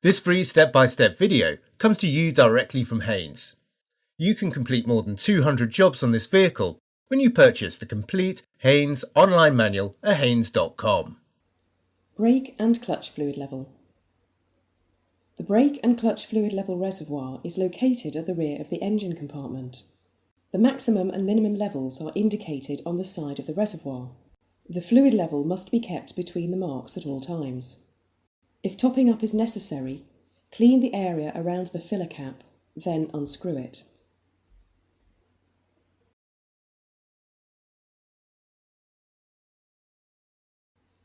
This free step-by-step video comes to you directly from Haynes. You can complete more than 200 jobs on this vehicle when you purchase the complete Haynes online manual at haynes.com. Brake and clutch fluid level. The brake and clutch fluid level reservoir is located at the rear of the engine compartment. The maximum and minimum levels are indicated on the side of the reservoir. The fluid level must be kept between the marks at all times. If topping up is necessary, clean the area around the filler cap, then unscrew it.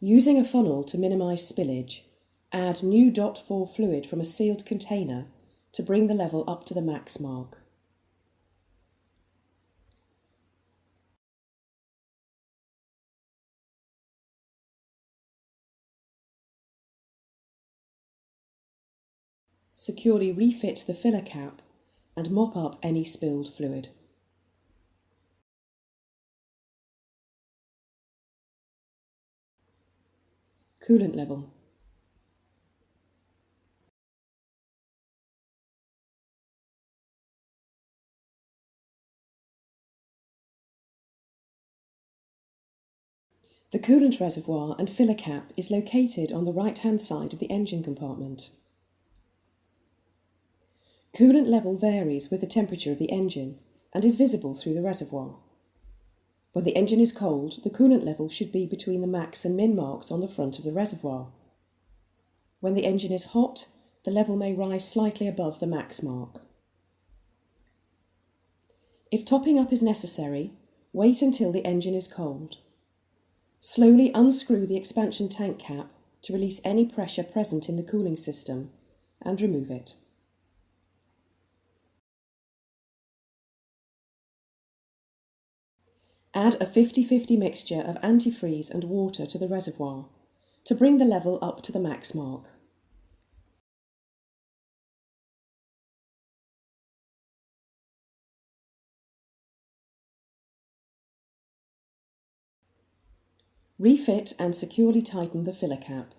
Using a funnel to minimise spillage, add new .4 fluid from a sealed container to bring the level up to the max mark. Securely refit the filler cap and mop up any spilled fluid. Coolant level. The coolant reservoir and filler cap is located on the right-hand side of the engine compartment. Coolant level varies with the temperature of the engine and is visible through the reservoir. When the engine is cold, the coolant level should be between the max and min marks on the front of the reservoir. When the engine is hot, the level may rise slightly above the max mark. If topping up is necessary, wait until the engine is cold. Slowly unscrew the expansion tank cap to release any pressure present in the cooling system and remove it. Add a 50-50 mixture of antifreeze and water to the reservoir to bring the level up to the max mark. Refit and securely tighten the filler cap.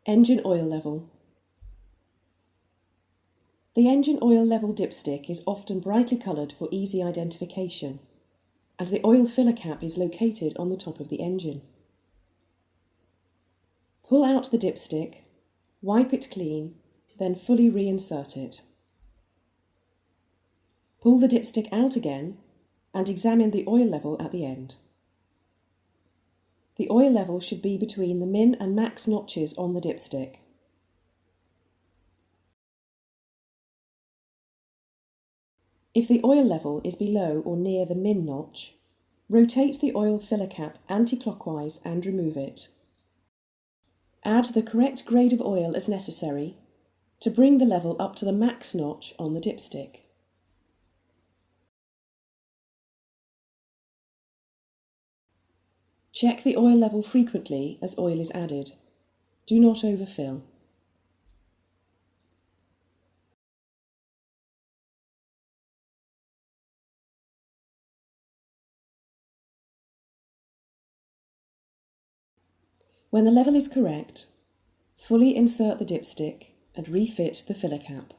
Engine oil level. The engine oil level dipstick is often brightly coloured for easy identification, and the oil filler cap is located on the top of the engine. Pull out the dipstick, wipe it clean, then fully reinsert it. Pull the dipstick out again and examine the oil level at the end. The oil level should be between the min and max notches on the dipstick. If the oil level is below or near the min notch, rotate the oil filler cap anti-clockwise and remove it. Add the correct grade of oil as necessary to bring the level up to the max notch on the dipstick. Check the oil level frequently as oil is added. Do not overfill. When the level is correct, fully insert the dipstick and refit the filler cap.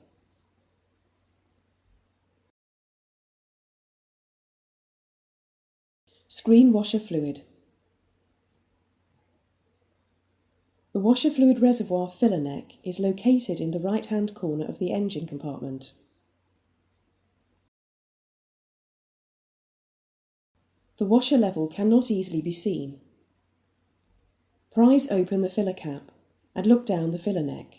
Screenwasher fluid. The washer fluid reservoir filler neck is located in the right-hand corner of the engine compartment. The washer level cannot easily be seen. Prise open the filler cap and look down the filler neck.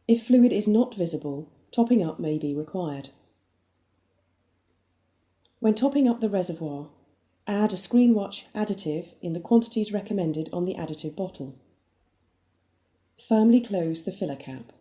If fluid is not visible, topping up may be required. When topping up the reservoir, add a Screenwasher additive in the quantities recommended on the additive bottle. Firmly close the filler cap.